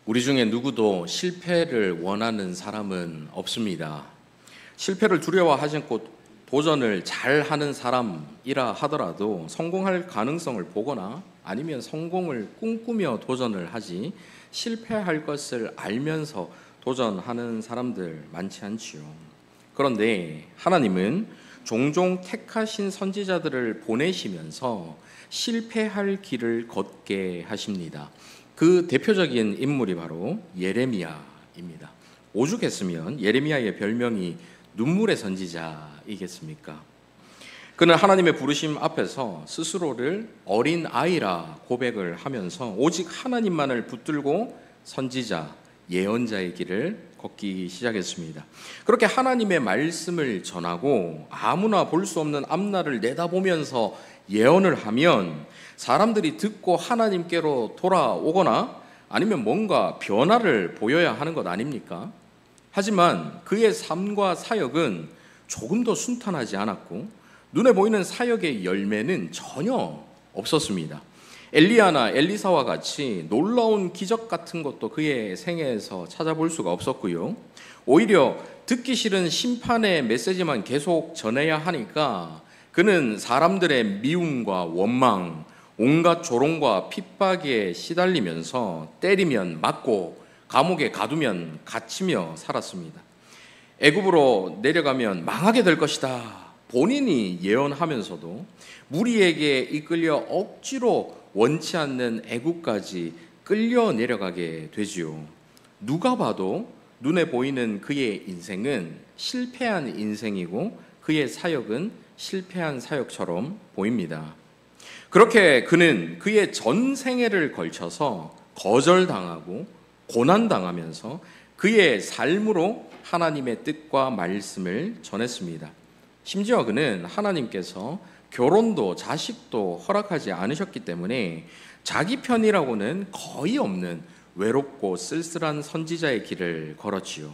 우리 중에 누구도 실패를 원하는 사람은 없습니다. 실패를 두려워하지 않고 도전을 잘 하는 사람이라 하더라도 성공할 가능성을 보거나 아니면 성공을 꿈꾸며 도전을 하지 실패할 것을 알면서 도전하는 사람들 많지 않지요. 그런데 하나님은 종종 택하신 선지자들을 보내시면서 실패할 길을 걷게 하십니다. 그 대표적인 인물이 바로 예레미야입니다. 오죽했으면 예레미야의 별명이 눈물의 선지자이겠습니까? 그는 하나님의 부르심 앞에서 스스로를 어린 아이라 고백을 하면서 오직 하나님만을 붙들고 선지자, 예언자의 길을 걷기 시작했습니다. 그렇게 하나님의 말씀을 전하고 아무나 볼 수 없는 앞날을 내다보면서 예언을 하면 사람들이 듣고 하나님께로 돌아오거나 아니면 뭔가 변화를 보여야 하는 것 아닙니까? 하지만 그의 삶과 사역은 조금도 순탄하지 않았고 눈에 보이는 사역의 열매는 전혀 없었습니다. 엘리야나 엘리사와 같이 놀라운 기적 같은 것도 그의 생애에서 찾아볼 수가 없었고요. 오히려 듣기 싫은 심판의 메시지만 계속 전해야 하니까 그는 사람들의 미움과 원망, 온갖 조롱과 핍박에 시달리면서 때리면 맞고 감옥에 가두면 갇히며 살았습니다. 애굽으로 내려가면 망하게 될 것이다. 본인이 예언하면서도 무리에게 이끌려 억지로 원치 않는 애굽까지 끌려 내려가게 되지요. 누가 봐도 눈에 보이는 그의 인생은 실패한 인생이고 그의 사역은 실패한 사역처럼 보입니다. 그렇게 그는 그의 전 생애를 걸쳐서 거절당하고 고난당하면서 그의 삶으로 하나님의 뜻과 말씀을 전했습니다. 심지어 그는 하나님께서 결혼도 자식도 허락하지 않으셨기 때문에 자기 편이라고는 거의 없는 외롭고 쓸쓸한 선지자의 길을 걸었지요.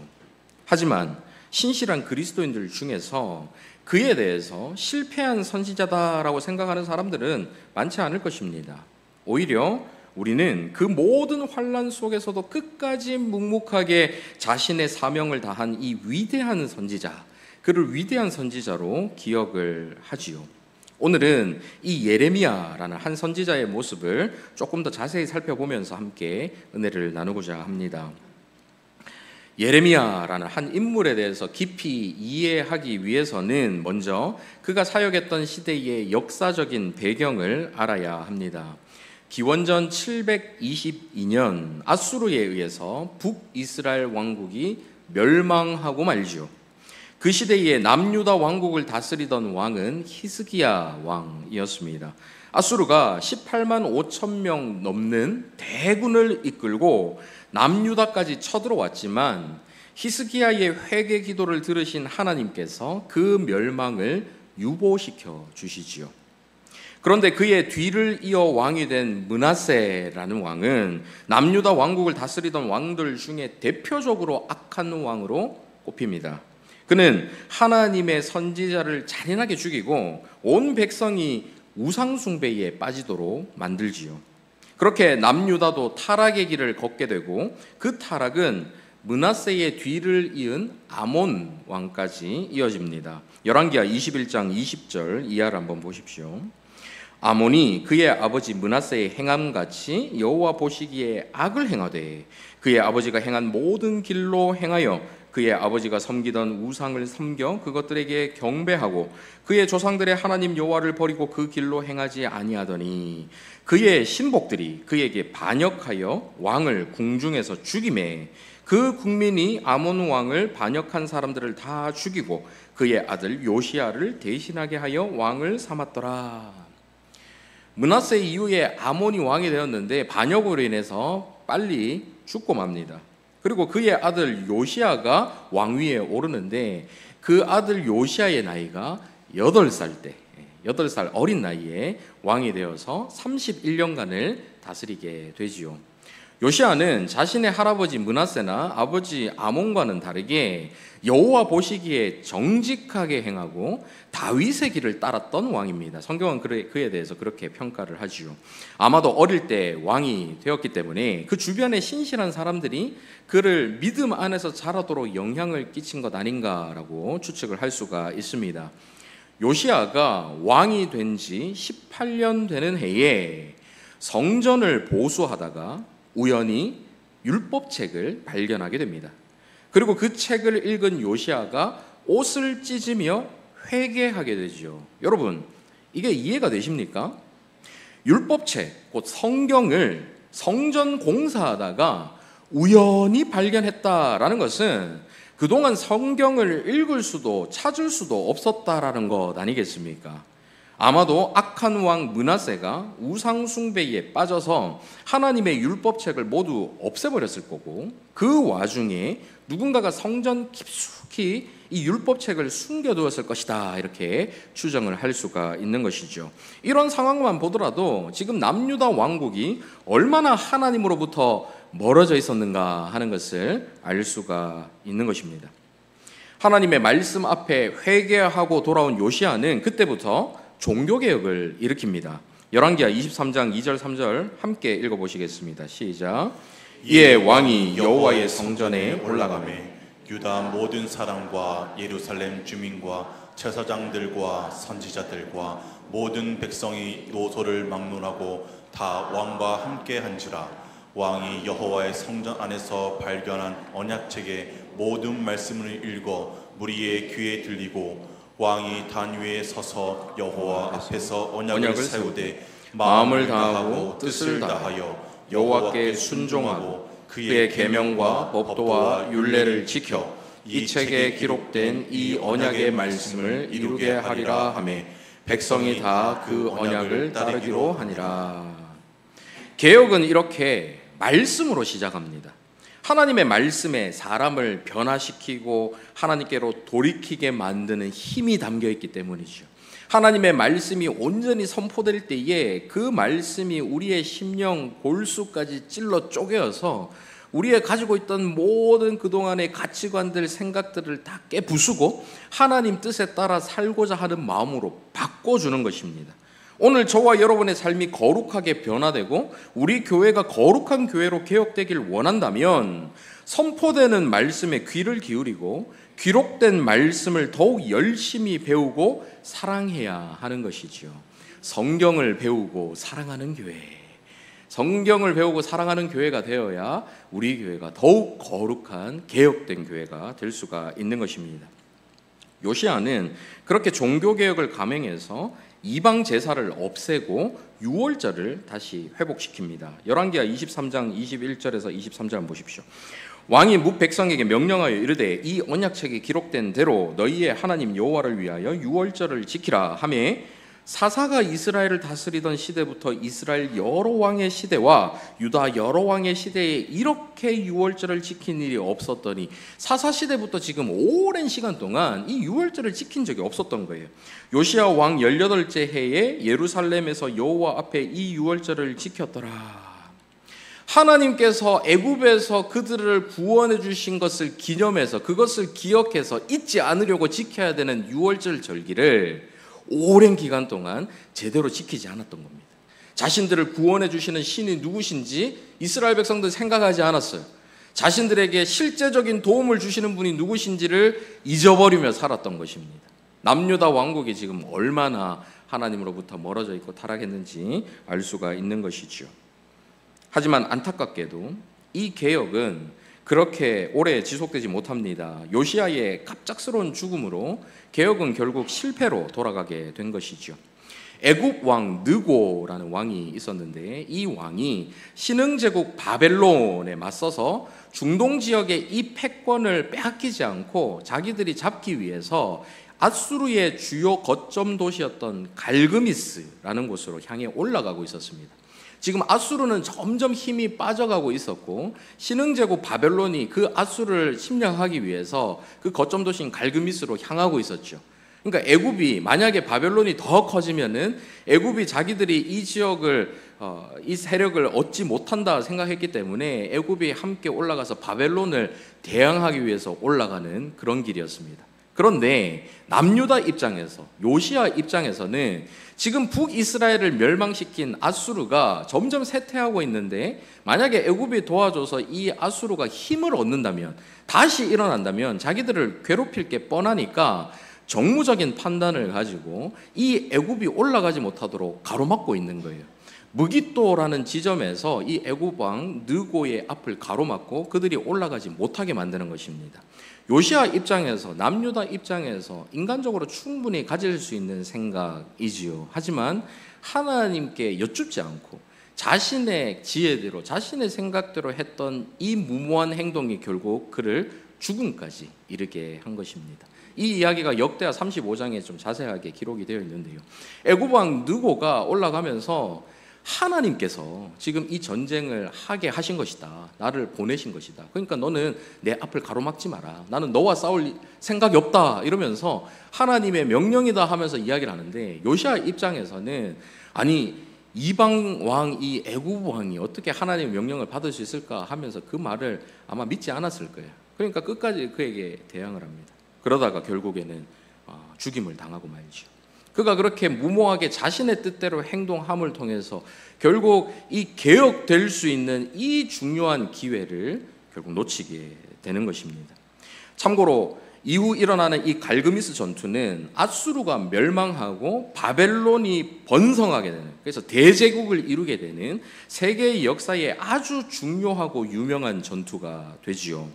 하지만 신실한 그리스도인들 중에서 그에 대해서 실패한 선지자다라고 생각하는 사람들은 많지 않을 것입니다. 오히려 우리는 그 모든 환난 속에서도 끝까지 묵묵하게 자신의 사명을 다한 이 위대한 선지자, 그를 위대한 선지자로 기억을 하지요. 오늘은 이 예레미야라는 한 선지자의 모습을 조금 더 자세히 살펴보면서 함께 은혜를 나누고자 합니다. 예레미야라는 한 인물에 대해서 깊이 이해하기 위해서는 먼저 그가 사역했던 시대의 역사적인 배경을 알아야 합니다. 기원전 722년 아수르에 의해서 북이스라엘 왕국이 멸망하고 말지요. 그 시대에 남유다 왕국을 다스리던 왕은 히스기야 왕이었습니다. 아수르가 18만 5천 명 넘는 대군을 이끌고 남유다까지 쳐들어왔지만 히스기야의 회개 기도를 들으신 하나님께서 그 멸망을 유보시켜 주시지요. 그런데 그의 뒤를 이어 왕이 된 므낫세라는 왕은 남유다 왕국을 다스리던 왕들 중에 대표적으로 악한 왕으로 꼽힙니다. 그는 하나님의 선지자를 잔인하게 죽이고 온 백성이 우상 숭배에 빠지도록 만들지요. 그렇게 남유다도 타락의 길을 걷게 되고 그 타락은 므낫세의 뒤를 이은 아몬 왕까지 이어집니다. 열왕기하 21장 20절 이하를 한번 보십시오. 아몬이 그의 아버지 므낫세의 행함같이 여호와 보시기에 악을 행하되 그의 아버지가 행한 모든 길로 행하여 그의 아버지가 섬기던 우상을 섬겨 그것들에게 경배하고 그의 조상들의 하나님 여호와를 버리고 그 길로 행하지 아니하더니 그의 신복들이 그에게 반역하여 왕을 궁중에서 죽이매 그 국민이 아몬 왕을 반역한 사람들을 다 죽이고 그의 아들 요시야를 대신하게 하여 왕을 삼았더라. 므낫세 이후에 아몬이 왕이 되었는데 반역으로 인해서 빨리 죽고 맙니다. 그리고 그의 아들 요시야가 왕위에 오르는데 그 아들 요시야의 나이가 8살 때, 8살 어린 나이에 왕이 되어서 31년간을 다스리게 되지요. 요시아는 자신의 할아버지 므낫세나 아버지 아몬과는 다르게 여호와 보시기에 정직하게 행하고 다윗의 길을 따랐던 왕입니다. 성경은 그에 대해서 그렇게 평가를 하지요. 아마도 어릴 때 왕이 되었기 때문에 그 주변의 신실한 사람들이 그를 믿음 안에서 자라도록 영향을 끼친 것 아닌가라고 추측을 할 수가 있습니다. 요시아가 왕이 된 지 18년 되는 해에 성전을 보수하다가 우연히 율법책을 발견하게 됩니다. 그리고 그 책을 읽은 요시아가 옷을 찢으며 회개하게 되죠. 여러분, 이게 이해가 되십니까? 율법책, 곧 성경을 성전 공사하다가 우연히 발견했다라는 것은 그동안 성경을 읽을 수도 찾을 수도 없었다라는 것 아니겠습니까? 아마도 악한 왕 므낫세가 우상 숭배에 빠져서 하나님의 율법책을 모두 없애버렸을 거고, 그 와중에 누군가가 성전 깊숙이 이 율법책을 숨겨두었을 것이다, 이렇게 추정을 할 수가 있는 것이죠. 이런 상황만 보더라도 지금 남유다 왕국이 얼마나 하나님으로부터 멀어져 있었는가 하는 것을 알 수가 있는 것입니다. 하나님의 말씀 앞에 회개하고 돌아온 요시아는 그때부터 종교개혁을 일으킵니다. 열왕기하 23장 2절 3절 함께 읽어보시겠습니다. 시작. 이에 왕이 여호와의 성전에 올라가매 유다 모든 사람과 예루살렘 주민과 제사장들과 선지자들과 모든 백성이 노소를 막론하고 다 왕과 함께 한지라. 왕이 여호와의 성전 안에서 발견한 언약책의 모든 말씀을 읽어 무리의 귀에 들리고, 왕이 단 위에 서서 여호와 앞에서 언약을 세우되 마음을 다하고 뜻을 다하여 여호와께 순종하고 그의 계명과 법도와 율례를 지켜 이 책에 기록된 이 언약의 말씀을 이루게 하리라 하며 백성이 다 그 언약을 따르기로 하니라. 개혁은 이렇게 말씀으로 시작합니다. 하나님의 말씀에 사람을 변화시키고 하나님께로 돌이키게 만드는 힘이 담겨 있기 때문이죠. 하나님의 말씀이 온전히 선포될 때에 그 말씀이 우리의 심령 골수까지 찔러 쪼개어서 우리의 가지고 있던 모든 그동안의 가치관들, 생각들을 다 깨부수고 하나님 뜻에 따라 살고자 하는 마음으로 바꿔주는 것입니다. 오늘 저와 여러분의 삶이 거룩하게 변화되고 우리 교회가 거룩한 교회로 개혁되길 원한다면 선포되는 말씀에 귀를 기울이고 기록된 말씀을 더욱 열심히 배우고 사랑해야 하는 것이죠. 성경을 배우고 사랑하는 교회, 성경을 배우고 사랑하는 교회가 되어야 우리 교회가 더욱 거룩한 개혁된 교회가 될 수가 있는 것입니다. 요시아는 그렇게 종교개혁을 감행해서 이방 제사를 없애고 유월절을 다시 회복시킵니다. 열왕기하 23장 21절에서 23절 보십시오. 왕이 뭇 백성에게 명령하여 이르되 이 언약책에 기록된 대로 너희의 하나님 여호와를 위하여 유월절을 지키라 하며, 사사가 이스라엘을 다스리던 시대부터 이스라엘 여러 왕의 시대와 유다 여러 왕의 시대에 이렇게 유월절을 지킨 일이 없었더니 사사 시대부터 지금 오랜 시간 동안 이 유월절을 지킨 적이 없었던 거예요. 요시야 왕 18째 해에 예루살렘에서 여호와 앞에 이 유월절을 지켰더라. 하나님께서 애굽에서 그들을 구원해 주신 것을 기념해서 그것을 기억해서 잊지 않으려고 지켜야 되는 유월절 절기를 오랜 기간 동안 제대로 지키지 않았던 겁니다. 자신들을 구원해 주시는 신이 누구신지 이스라엘 백성들 생각하지 않았어요. 자신들에게 실제적인 도움을 주시는 분이 누구신지를 잊어버리며 살았던 것입니다. 남유다 왕국이 지금 얼마나 하나님으로부터 멀어져 있고 타락했는지 알 수가 있는 것이죠. 하지만 안타깝게도 이 개혁은 그렇게 오래 지속되지 못합니다. 요시아의 갑작스러운 죽음으로 개혁은 결국 실패로 돌아가게 된 것이죠. 애굽 왕 느고라는 왕이 있었는데 이 왕이 신흥제국 바벨론에 맞서서 중동 지역의 이 패권을 빼앗기지 않고 자기들이 잡기 위해서 아수르의 주요 거점 도시였던 갈그미스라는 곳으로 향해 올라가고 있었습니다. 지금 아수르는 점점 힘이 빠져가고 있었고 신흥제국 바벨론이 그 아수르를 침략하기 위해서 그 거점 도시인 갈그미스로 향하고 있었죠. 그러니까 애굽이 만약에 바벨론이 더 커지면은 애굽이 자기들이 이 지역을 이 세력을 얻지 못한다 생각했기 때문에 애굽이 함께 올라가서 바벨론을 대항하기 위해서 올라가는 그런 길이었습니다. 그런데 남유다 입장에서, 요시야 입장에서는 지금 북이스라엘을 멸망시킨 아수르가 점점 쇠퇴하고 있는데, 만약에 애굽이 도와줘서 이 아수르가 힘을 얻는다면, 다시 일어난다면 자기들을 괴롭힐 게 뻔하니까 정무적인 판단을 가지고 이 애굽이 올라가지 못하도록 가로막고 있는 거예요. 무기또라는 지점에서 이 애굽 왕 느고의 앞을 가로막고 그들이 올라가지 못하게 만드는 것입니다. 요시야 입장에서, 남유다 입장에서 인간적으로 충분히 가질 수 있는 생각이지요. 하지만 하나님께 여쭙지 않고 자신의 지혜대로, 자신의 생각대로 했던 이 무모한 행동이 결국 그를 죽음까지 이르게 한 것입니다. 이 이야기가 역대하 35장에 좀 자세하게 기록이 되어 있는데요, 애굽 왕 느고가 올라가면서 하나님께서 지금 이 전쟁을 하게 하신 것이다, 나를 보내신 것이다, 그러니까 너는 내 앞을 가로막지 마라, 나는 너와 싸울 생각이 없다, 이러면서 하나님의 명령이다 하면서 이야기를 하는데, 요시야 입장에서는 아니 이방 왕, 이 애굽 왕이 어떻게 하나님의 명령을 받을 수 있을까 하면서 그 말을 아마 믿지 않았을 거예요. 그러니까 끝까지 그에게 대항을 합니다. 그러다가 결국에는 죽임을 당하고 말죠. 그가 그렇게 무모하게 자신의 뜻대로 행동함을 통해서 결국 이 개혁될 수 있는 이 중요한 기회를 결국 놓치게 되는 것입니다. 참고로 이후 일어나는 이 갈그미스 전투는 아수르가 멸망하고 바벨론이 번성하게 되는, 그래서 대제국을 이루게 되는 세계의 역사에 아주 중요하고 유명한 전투가 되지요.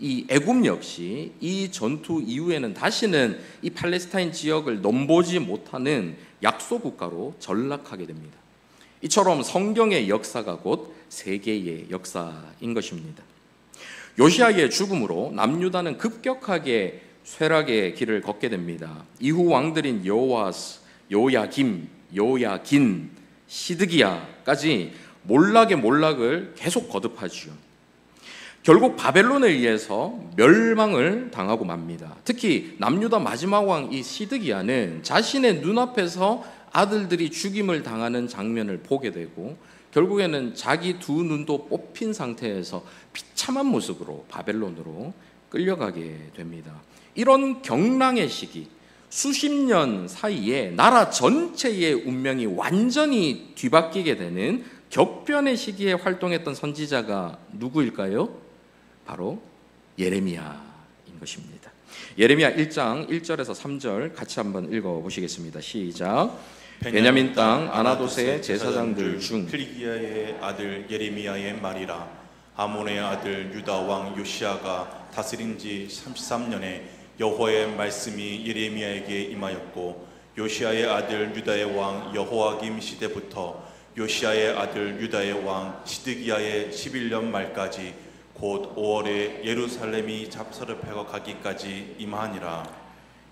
이 애굽 역시 이 전투 이후에는 다시는 이 팔레스타인 지역을 넘보지 못하는 약소 국가로 전락하게 됩니다. 이처럼 성경의 역사가 곧 세계의 역사인 것입니다. 요시야의 죽음으로 남유다는 급격하게 쇠락의 길을 걷게 됩니다. 이후 왕들인 여호아스, 요야김, 요야긴, 시드기야까지 몰락의 몰락을 계속 거듭하지요. 결국 바벨론에 의해서 멸망을 당하고 맙니다. 특히 남유다 마지막 왕 이 시드기야는 자신의 눈앞에서 아들들이 죽임을 당하는 장면을 보게 되고, 결국에는 자기 두 눈도 뽑힌 상태에서 비참한 모습으로 바벨론으로 끌려가게 됩니다. 이런 경랑의 시기, 수십 년 사이에 나라 전체의 운명이 완전히 뒤바뀌게 되는 격변의 시기에 활동했던 선지자가 누구일까요? 바로 예레미야인 것입니다. 예레미야 1장 1절에서 3절 같이 한번 읽어보시겠습니다. 시작. 베냐민 땅 아나돗의 제사장들 중 필기야의 아들 예레미야의 말이라. 아몬의 아들 유다 왕 요시야가 다스린 지 33년에 여호와의 말씀이 예레미야에게 임하였고, 요시야의 아들 유다의 왕 여호와김 시대부터 요시야의 아들 유다의 왕 시드기야의 11년 말까지 곧 5월에 예루살렘이 잡서를 폐거하기까지 임하니라.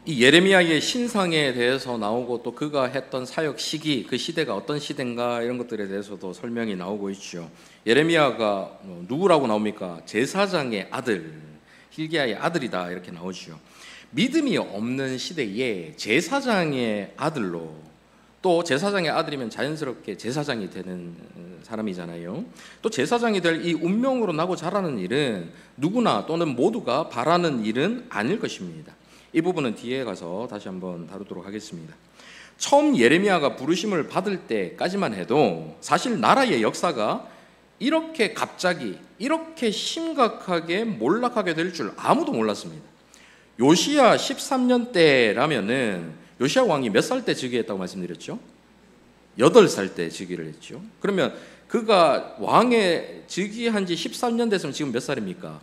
이 예레미야의 신상에 대해서 나오고, 또 그가 했던 사역 시기, 그 시대가 어떤 시대인가 이런 것들에 대해서도 설명이 나오고 있죠. 예레미야가 누구라고 나옵니까? 제사장의 아들, hil기야의 아들이다 이렇게 나오죠. 믿음이 없는 시대에 제사장의 아들로, 또 제사장의 아들이면 자연스럽게 제사장이 되는 사람이잖아요. 또 제사장이 될 이 운명으로 나고 자라는 일은 누구나 또는 모두가 바라는 일은 아닐 것입니다. 이 부분은 뒤에 가서 다시 한번 다루도록 하겠습니다. 처음 예레미야가 부르심을 받을 때까지만 해도 사실 나라의 역사가 이렇게 갑자기 이렇게 심각하게 몰락하게 될 줄 아무도 몰랐습니다. 요시야 13년 때라면은 요시야 왕이 몇 살 때 즉위했다고 말씀드렸죠? 8살 때 즉위를 했죠. 그러면 그가 왕에 즉위한 지 13년 됐으면 지금 몇 살입니까?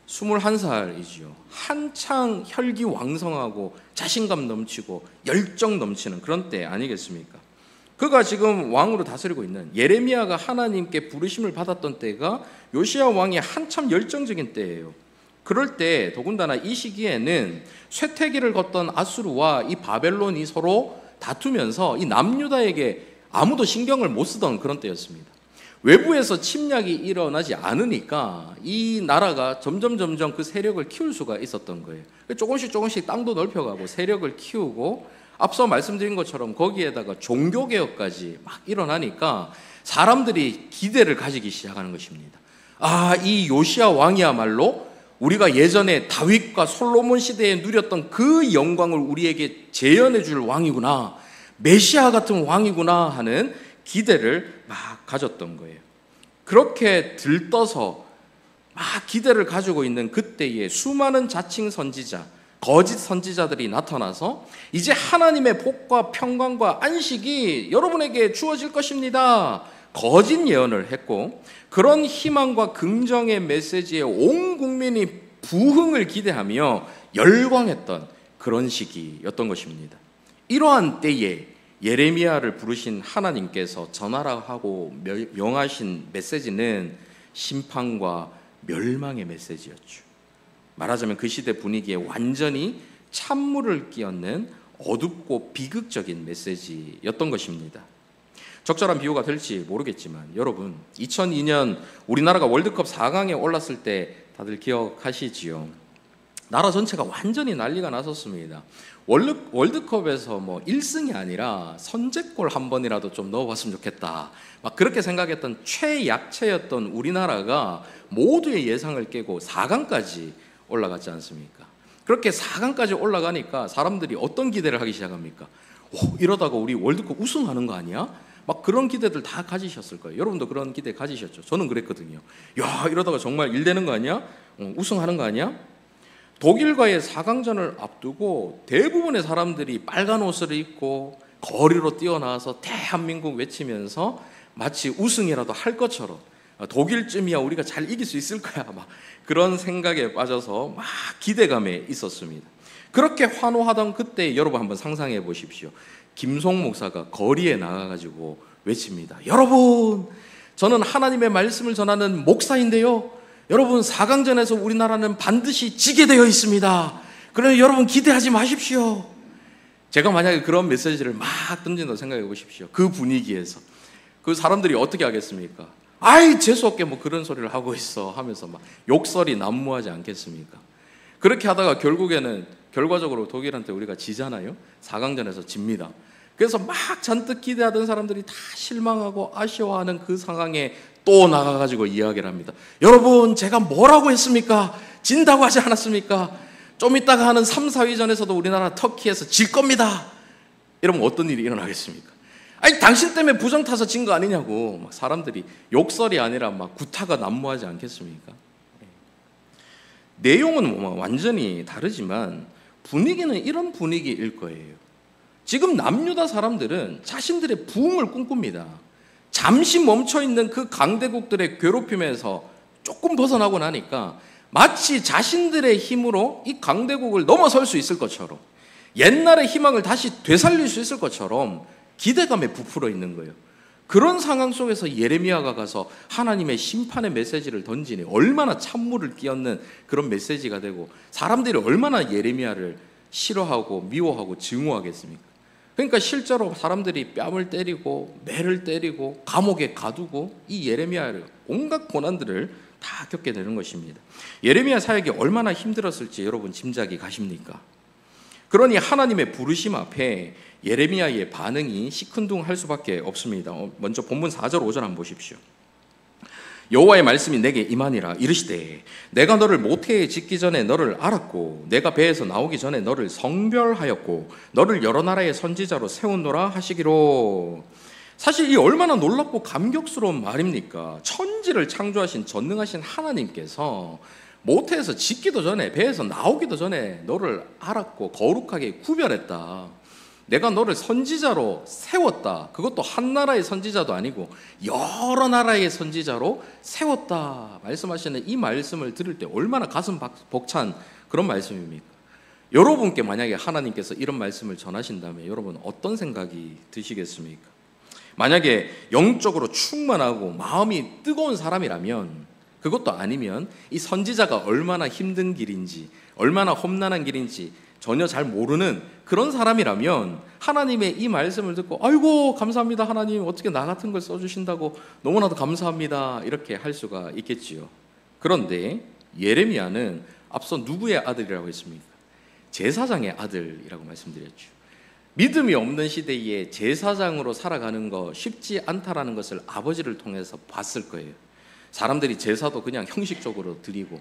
21살이지요. 한창 혈기왕성하고 자신감 넘치고 열정 넘치는 그런 때 아니겠습니까? 그가 지금 왕으로 다스리고 있는, 예레미야가 하나님께 부르심을 받았던 때가 요시야 왕이 한참 열정적인 때예요. 그럴 때 더군다나 이 시기에는 쇠퇴기를 걷던 아수르와 이 바벨론이 서로 다투면서 이 남유다에게 아무도 신경을 못 쓰던 그런 때였습니다. 외부에서 침략이 일어나지 않으니까 이 나라가 점점 그 세력을 키울 수가 있었던 거예요. 조금씩 땅도 넓혀가고 세력을 키우고, 앞서 말씀드린 것처럼 거기에다가 종교개혁까지 막 일어나니까 사람들이 기대를 가지기 시작하는 것입니다. 이 요시야 왕이야말로 우리가 예전에 다윗과 솔로몬 시대에 누렸던 그 영광을 우리에게 재현해 줄 왕이구나, 메시아 같은 왕이구나 하는 기대를 막 가졌던 거예요. 그렇게 들떠서 막 기대를 가지고 있는 그때에 수많은 자칭 선지자, 거짓 선지자들이 나타나서 이제 하나님의 복과 평강과 안식이 여러분에게 주어질 것입니다, 거짓 예언을 했고, 그런 희망과 긍정의 메시지에 온 국민이 부흥을 기대하며 열광했던 그런 시기였던 것입니다. 이러한 때에 예레미야를 부르신 하나님께서 전하라 하고 명하신 메시지는 심판과 멸망의 메시지였죠. 말하자면 그 시대 분위기에 완전히 찬물을 끼얹는 어둡고 비극적인 메시지였던 것입니다. 적절한 비유가 될지 모르겠지만 여러분, 2002년 우리나라가 월드컵 4강에 올랐을 때 다들 기억하시지요? 나라 전체가 완전히 난리가 났었습니다. 월드컵에서 1승이 아니라 선제골 한 번이라도 좀 넣어봤으면 좋겠다, 막 그렇게 생각했던 최약체였던 우리나라가 모두의 예상을 깨고 4강까지 올라갔지 않습니까? 그렇게 4강까지 올라가니까 사람들이 어떤 기대를 하기 시작합니까? 이러다가 우리 월드컵 우승하는 거 아니야? 막 그런 기대들 다 가지셨을 거예요. 여러분도 그런 기대 가지셨죠? 저는 그랬거든요. 이러다가 정말 일 되는 거 아니야? 우승하는 거 아니야? 독일과의 4강전을 앞두고 대부분의 사람들이 빨간 옷을 입고 거리로 뛰어나와서 대한민국 외치면서 마치 우승이라도 할 것처럼, 독일쯤이야 우리가 잘 이길 수 있을 거야, 막 그런 생각에 빠져서 막 기대감에 있었습니다. 그렇게 환호하던 그때 여러분 한번 상상해 보십시오. 김송 목사가 거리에 나가가지고 외칩니다. 여러분, 저는 하나님의 말씀을 전하는 목사인데요, 여러분 4강전에서 우리나라는 반드시 지게 되어 있습니다. 그러니 여러분 기대하지 마십시오. 제가 만약에 그런 메시지를 막 던진다고 생각해 보십시오. 그 분위기에서 그 사람들이 어떻게 하겠습니까? 재수없게 그런 소리를 하고 있어 하면서 막 욕설이 난무하지 않겠습니까? 그렇게 하다가 결과적으로 독일한테 우리가 지잖아요. 4강전에서 집니다. 그래서 막 잔뜩 기대하던 사람들이 다 실망하고 아쉬워하는 그 상황에 또 나가가지고 이야기를 합니다. 여러분, 제가 뭐라고 했습니까? 진다고 하지 않았습니까? 좀 이따가 하는 3, 4위전에서도 우리나라 터키에서 질 겁니다. 이러면 어떤 일이 일어나겠습니까? 당신 때문에 부정 타서 진 거 아니냐고 막 사람들이 욕설이 아니라 막 구타가 난무하지 않겠습니까? 내용은 완전히 다르지만 분위기는 이런 분위기일 거예요. 지금 남유다 사람들은 자신들의 부흥을 꿈꿉니다. 잠시 멈춰있는 그 강대국들의 괴롭힘에서 조금 벗어나고 나니까 마치 자신들의 힘으로 이 강대국을 넘어설 수 있을 것처럼, 옛날의 희망을 다시 되살릴 수 있을 것처럼 기대감에 부풀어 있는 거예요. 그런 상황 속에서 예레미야가 가서 하나님의 심판의 메시지를 던지니 얼마나 찬물을 끼얹는 그런 메시지가 되고, 사람들이 얼마나 예레미야를 싫어하고 미워하고 증오하겠습니까? 그러니까 실제로 사람들이 뺨을 때리고 매를 때리고 감옥에 가두고 이 예레미야를 온갖 고난들을 다 겪게 되는 것입니다. 예레미야 사역이 얼마나 힘들었을지 여러분 짐작이 가십니까? 그러니 하나님의 부르심 앞에 예레미야의 반응이 시큰둥할 수밖에 없습니다. 먼저 본문 4절 5절 한번 보십시오. 여호와의 말씀이 내게 임하니라. 이르시되 내가 너를 모태에 짓기 전에 너를 알았고 내가 배에서 나오기 전에 너를 성별하였고 너를 여러 나라의 선지자로 세우노라 하시기로. 사실 이 얼마나 놀랍고 감격스러운 말입니까? 천지를 창조하신 전능하신 하나님께서 모태에서 짓기도 전에, 배에서 나오기도 전에 너를 알았고 거룩하게 구별했다. 내가 너를 선지자로 세웠다. 그것도 한 나라의 선지자도 아니고 여러 나라의 선지자로 세웠다 말씀하시는 이 말씀을 들을 때 얼마나 가슴 벅찬 그런 말씀입니까? 여러분께 만약에 하나님께서 이런 말씀을 전하신다면 여러분 어떤 생각이 드시겠습니까? 만약에 영적으로 충만하고 마음이 뜨거운 사람이라면, 그것도 아니면 이 선지자가 얼마나 힘든 길인지, 얼마나 험난한 길인지 전혀 잘 모르는 그런 사람이라면 하나님의 이 말씀을 듣고 아이고 감사합니다 하나님, 어떻게 나 같은 걸 써주신다고 너무나도 감사합니다, 이렇게 할 수가 있겠지요. 그런데 예레미야는 앞서 누구의 아들이라고 했습니까? 제사장의 아들이라고 말씀드렸죠. 믿음이 없는 시대에 제사장으로 살아가는 거 쉽지 않다라는 것을 아버지를 통해서 봤을 거예요. 사람들이 제사도 그냥 형식적으로 드리고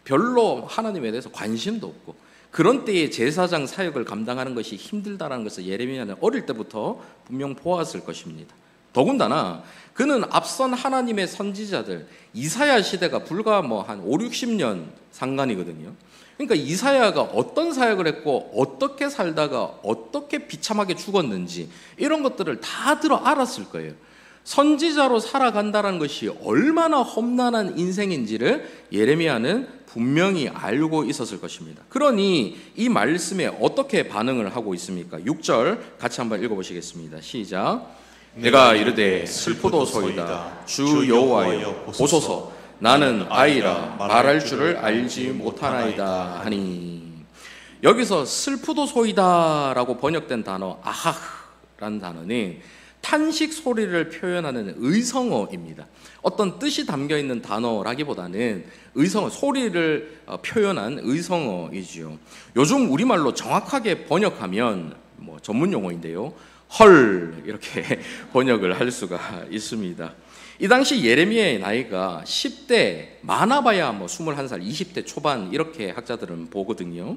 별로 하나님에 대해서 관심도 없고, 그런 때에 제사장 사역을 감당하는 것이 힘들다는 것을 예레미야는 어릴 때부터 분명 보았을 것입니다. 더군다나 그는 앞선 하나님의 선지자들, 이사야 시대가 불과 한 5, 60년 상간이거든요. 그러니까 이사야가 어떤 사역을 했고 어떻게 살다가 어떻게 비참하게 죽었는지 이런 것들을 다 들어 알았을 거예요. 선지자로 살아간다는 것이 얼마나 험난한 인생인지를 예레미야는 분명히 알고 있었을 것입니다. 그러니 이 말씀에 어떻게 반응을 하고 있습니까? 6절 같이 한번 읽어보시겠습니다. 시작. 내가 이르되 슬프도소이다. 주 여호와여 보소서. 나는 아이라 말할 줄을 알지 못하나이다 하니. 여기서 슬프도소이다 라고 번역된 단어 아하라는 단어는 탄식 소리를 표현하는 의성어입니다. 어떤 뜻이 담겨있는 단어라기보다는 의성어, 소리를 표현한 의성어이지요. 요즘 우리말로 정확하게 번역하면 전문 용어인데요, 헐 이렇게 번역을 할 수가 있습니다. 이 당시 예레미야의 나이가 10대, 많아봐야 21살, 20대 초반 이렇게 학자들은 보거든요.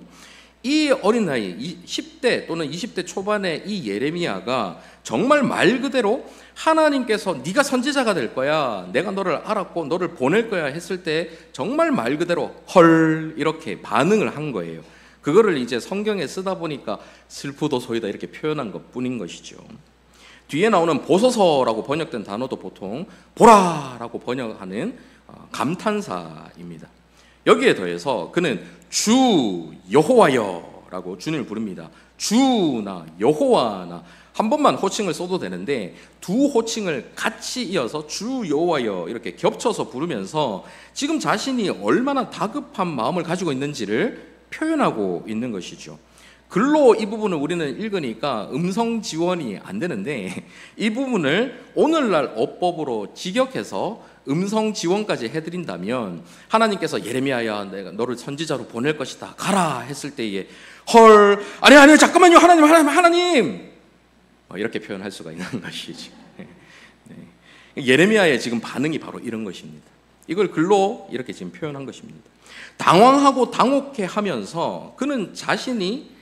이 어린 나이 10대 또는 20대 초반의 이 예레미야가 정말 말 그대로 하나님께서 네가 선지자가 될 거야, 내가 너를 알았고 너를 보낼 거야 했을 때 정말 말 그대로 헐 이렇게 반응을 한 거예요. 그거를 이제 성경에 쓰다 보니까 슬프도소이다 이렇게 표현한 것뿐인 것이죠. 뒤에 나오는 보소서라고 번역된 단어도 보통 보라라고 번역하는 감탄사입니다. 여기에 더해서 그는 주 여호와여 라고 주님을 부릅니다. 주나 여호와나 한 번만 호칭을 써도 되는데 두 호칭을 같이 이어서 주 여호와여 이렇게 겹쳐서 부르면서 지금 자신이 얼마나 다급한 마음을 가지고 있는지를 표현하고 있는 것이죠. 글로 이 부분을 우리는 읽으니까 음성 지원이 안 되는데 이 부분을 오늘날 어법으로 직역해서 음성 지원까지 해드린다면 하나님께서 예레미야야 내가 너를 선지자로 보낼 것이다 가라 했을 때에 헐 아니 잠깐만요 하나님 이렇게 표현할 수가 있는 것이죠. 네. 예레미야의 지금 반응이 바로 이런 것입니다. 이걸 글로 이렇게 지금 표현한 것입니다. 당황하고 당혹해 하면서 그는 자신이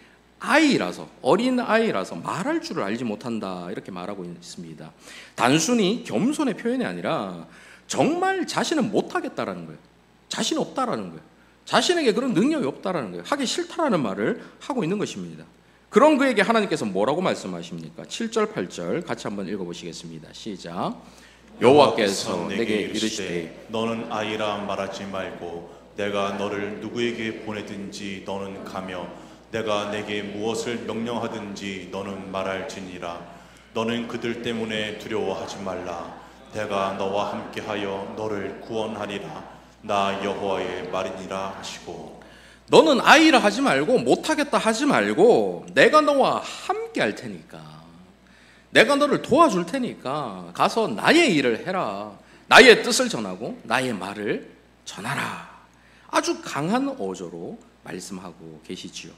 아이라서, 어린 아이라서 말할 줄을 알지 못한다 이렇게 말하고 있습니다. 단순히 겸손의 표현이 아니라 정말 자신은 못하겠다라는 거예요. 자신이 없다라는 거예요. 자신에게 그런 능력이 없다라는 거예요. 하기 싫다라는 말을 하고 있는 것입니다. 그런 그에게 하나님께서 뭐라고 말씀하십니까? 7절 8절 같이 한번 읽어보시겠습니다. 시작. 여호와께서 내게 이르시되 너는 아이라 말하지 말고 내가 너를 누구에게 보내든지 너는 가며 내가 내게 무엇을 명령하든지 너는 말할지니라. 너는 그들 때문에 두려워하지 말라. 내가 너와 함께하여 너를 구원하리라. 나 여호와의 말이니라 하시고. 너는 아이라 하지 말고 못하겠다 하지 말고 내가 너와 함께 할 테니까, 내가 너를 도와줄 테니까 가서 나의 일을 해라. 나의 뜻을 전하고 나의 말을 전하라. 아주 강한 어조로 말씀하고 계시지요.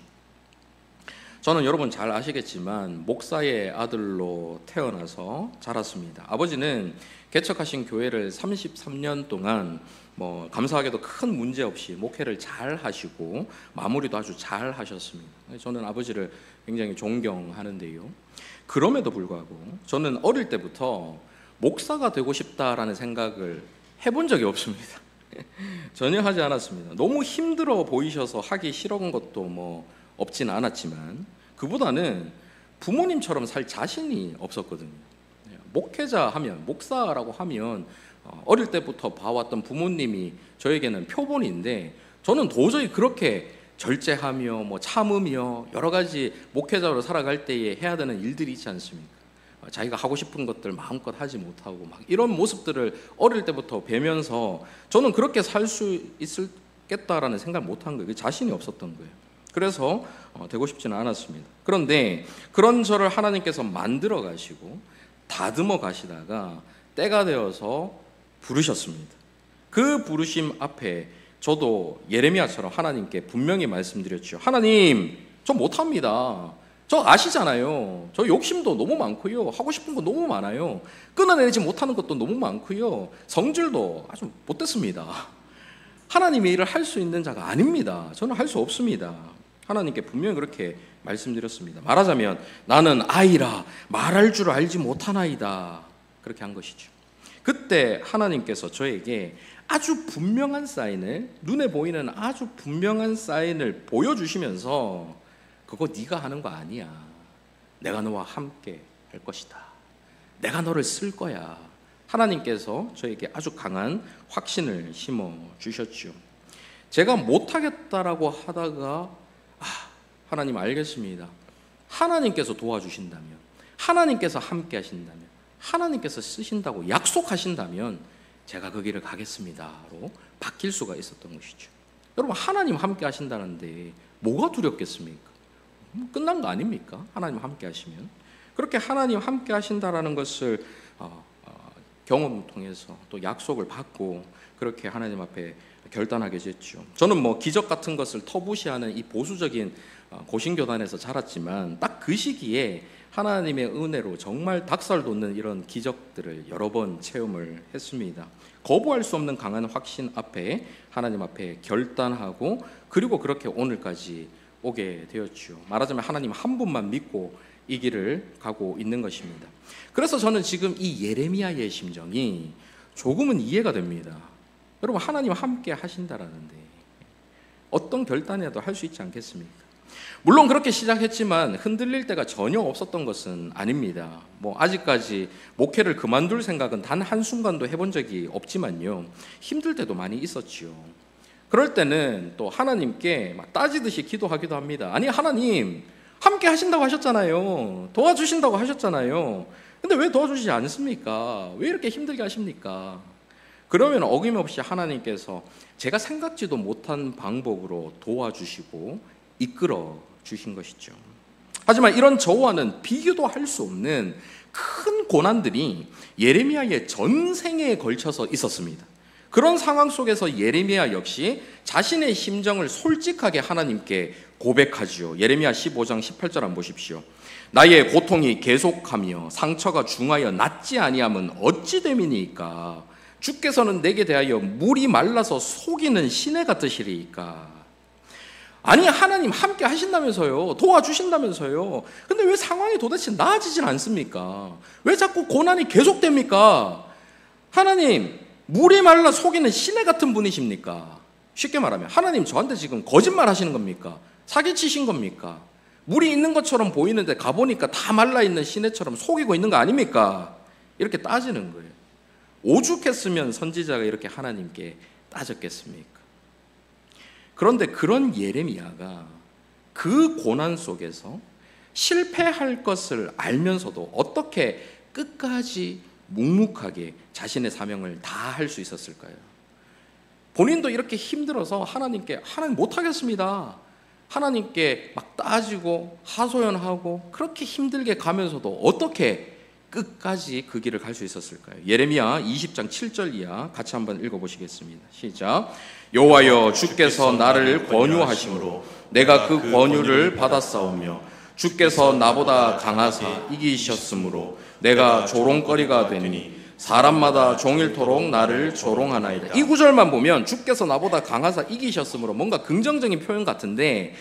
저는 여러분 잘 아시겠지만 목사의 아들로 태어나서 자랐습니다. 아버지는 개척하신 교회를 33년 동안 감사하게도 큰 문제 없이 목회를 잘 하시고 마무리도 아주 잘 하셨습니다. 저는 아버지를 굉장히 존경하는데요. 그럼에도 불구하고 저는 어릴 때부터 목사가 되고 싶다라는 생각을 해본 적이 없습니다. 전혀 하지 않았습니다. 너무 힘들어 보이셔서 하기 싫은 것도 없진 않았지만 그보다는 부모님처럼 살 자신이 없었거든요. 목회자 하면, 목사라고 하면 어릴 때부터 봐왔던 부모님이 저에게는 표본인데 저는 도저히 그렇게 절제하며 참으며 여러 가지 목회자로 살아갈 때에 해야 되는 일들이 있지 않습니까? 자기가 하고 싶은 것들 마음껏 하지 못하고 이런 모습들을 어릴 때부터 뵈면서 저는 그렇게 살 수 있겠다라는 생각을 못한 거예요. 자신이 없었던 거예요. 그래서 되고 싶지는 않았습니다. 그런데 그런 저를 하나님께서 만들어 가시고 다듬어 가시다가 때가 되어서 부르셨습니다. 그 부르심 앞에 저도 예레미야처럼 하나님께 분명히 말씀드렸죠. 하나님, 저 못합니다. 저 아시잖아요. 저 욕심도 너무 많고요. 하고 싶은 거 너무 많아요. 끊어내지 못하는 것도 너무 많고요. 성질도 아주 못됐습니다. 하나님의 일을 할 수 있는 자가 아닙니다. 저는 할 수 없습니다. 하나님께 분명히 그렇게 말씀드렸습니다. 말하자면 나는 아이라 말할 줄 알지 못하나이다. 그렇게 한 것이죠. 그때 하나님께서 저에게 아주 분명한 사인을, 눈에 보이는 아주 분명한 사인을 보여주시면서 그거 네가 하는 거 아니야. 내가 너와 함께 할 것이다. 내가 너를 쓸 거야. 하나님께서 저에게 아주 강한 확신을 심어 주셨죠. 제가 못하겠다라고 하다가 하나님 알겠습니다. 하나님께서 도와주신다면, 하나님께서 함께 하신다면, 하나님께서 쓰신다고 약속하신다면 제가 그 길을 가겠습니다로 바뀔 수가 있었던 것이죠. 여러분, 하나님 함께 하신다는데 뭐가 두렵겠습니까? 끝난 거 아닙니까? 하나님 함께 하시면. 그렇게 하나님 함께 하신다라는 것을 경험을 통해서 또 약속을 받고 그렇게 하나님 앞에 결단하게 됐죠. 저는 뭐 기적 같은 것을 터부시하는 이 보수적인 고신교단에서 자랐지만 딱 그 시기에 하나님의 은혜로 정말 닭살 돋는 이런 기적들을 여러 번 체험을 했습니다. 거부할 수 없는 강한 확신 앞에 하나님 앞에 결단하고 그리고 그렇게 오늘까지 오게 되었죠. 말하자면 하나님 한 분만 믿고 이 길을 가고 있는 것입니다. 그래서 저는 지금 이 예레미야의 심정이 조금은 이해가 됩니다. 여러분, 하나님 함께 하신다라는데 어떤 결단이라도 할 수 있지 않겠습니까? 물론 그렇게 시작했지만 흔들릴 때가 전혀 없었던 것은 아닙니다. 뭐 아직까지 목회를 그만둘 생각은 단 한순간도 해본 적이 없지만요, 힘들 때도 많이 있었지요. 그럴 때는 또 하나님께 막 따지듯이 기도하기도 합니다. 아니, 하나님 함께 하신다고 하셨잖아요. 도와주신다고 하셨잖아요. 근데 왜 도와주시지 않습니까? 왜 이렇게 힘들게 하십니까? 그러면 어김없이 하나님께서 제가 생각지도 못한 방법으로 도와주시고 이끌어 주신 것이죠. 하지만 이런 저와는 비교도 할 수 없는 큰 고난들이 예레미야의 전생에 걸쳐서 있었습니다. 그런 상황 속에서 예레미야 역시 자신의 심정을 솔직하게 하나님께 고백하지요. 예레미야 15장 18절 한번 보십시오. 나의 고통이 계속하며 상처가 중하여 낫지 아니함은 어찌 됨이니까? 주께서는 내게 대하여 물이 말라서 속이는 시내 같으시리이까? 아니, 하나님 함께 하신다면서요. 도와주신다면서요. 근데 왜 상황이 도대체 나아지질 않습니까? 왜 자꾸 고난이 계속됩니까? 하나님, 물이 말라 속이는 시내 같은 분이십니까? 쉽게 말하면 하나님 저한테 지금 거짓말 하시는 겁니까? 사기치신 겁니까? 물이 있는 것처럼 보이는데 가보니까 다 말라있는 시내처럼 속이고 있는 거 아닙니까? 이렇게 따지는 거예요. 오죽했으면 선지자가 이렇게 하나님께 따졌겠습니까? 그런데 그런 예레미야가 그 고난 속에서 실패할 것을 알면서도 어떻게 끝까지 묵묵하게 자신의 사명을 다 할 수 있었을까요? 본인도 이렇게 힘들어서 하나님께 하나님 못하겠습니다. 하나님께 막 따지고 하소연하고 그렇게 힘들게 가면서도 어떻게 끝까지 그 길을 갈 수 있었을까요? 예레미야 20장 7절 이하 같이 한번 읽어보시겠습니다. 시작. 여호와여, 주께서 나를 권유하심으로 내가 그 권유를 받았사오며 주께서 나보다 강하사 이기셨으므로 내가 조롱거리가 되니 사람마다 종일토록 나를 조롱하나이다. 이 구절만 보면 주께서 나보다 강하사 이기셨으므로 뭔가 긍정적인 표현 같은데,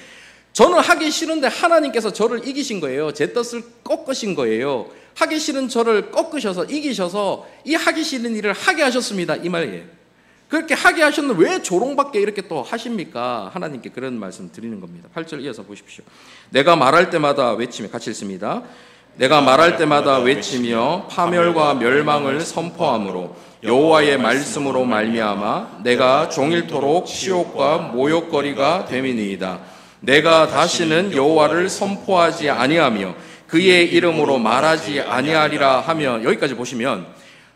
저는 하기 싫은데 하나님께서 저를 이기신 거예요. 제 뜻을 꺾으신 거예요. 하기 싫은 저를 꺾으셔서 이기셔서 이 하기 싫은 일을 하게 하셨습니다, 이 말이에요. 그렇게 하게 하셨는데 왜 조롱받게 이렇게 또 하십니까? 하나님께 그런 말씀 드리는 겁니다. 8절 이어서 보십시오. 내가 말할 때마다 외치며, 같이 읽습니다. 내가 말할 때마다 외치며 파멸과 멸망을 선포함으로 여호와의 말씀으로 말미암아 내가 종일토록 치욕과 모욕거리가 됨이니이다. 내가 다시는 여호와를 선포하지 아니하며 그의 이름으로 말하지 아니하리라 하며, 여기까지 보시면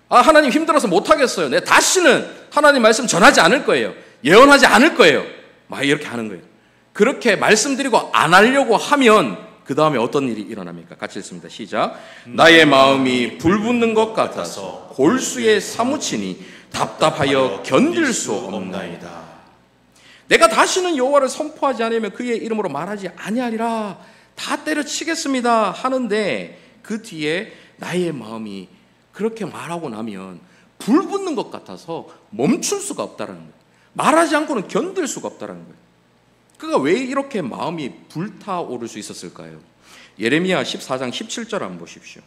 하나님 힘들어서 못하겠어요. 내가 다시는 하나님 말씀 전하지 않을 거예요. 예언하지 않을 거예요. 막 이렇게 하는 거예요. 그렇게 말씀드리고 안 하려고 하면 그 다음에 어떤 일이 일어납니까? 같이 읽습니다. 시작. 나의 마음이 불붙는 것 같아서 골수에 사무치니 답답하여 견딜 수 없나이다. 내가 다시는 여호와를 선포하지 않으면 그의 이름으로 말하지 아니하리라. 다 때려치겠습니다 하는데 그 뒤에 나의 마음이 그렇게 말하고 나면 불 붙는 것 같아서 멈출 수가 없다는 거예요. 말하지 않고는 견딜 수가 없다는 거예요. 그가 왜 이렇게 마음이 불타오를 수 있었을까요? 예레미야 14장 17절 한번 보십시오.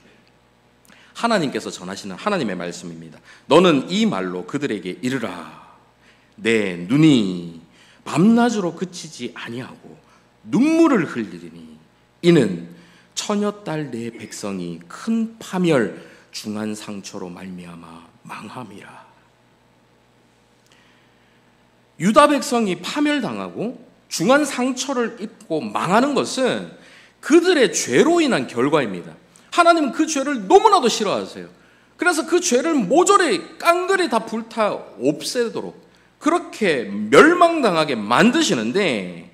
하나님께서 전하시는 하나님의 말씀입니다. 너는 이 말로 그들에게 이르라. 내 눈이 밤낮으로 그치지 아니하고 눈물을 흘리리니 이는 처녀딸 내 백성이 큰 파멸 중한 상처로 말미암아 망함이라. 유다 백성이 파멸당하고 중한 상처를 입고 망하는 것은 그들의 죄로 인한 결과입니다. 하나님은 그 죄를 너무나도 싫어하세요. 그래서 그 죄를 모조리 깡그리 다 불타 없애도록 그렇게 멸망당하게 만드시는데,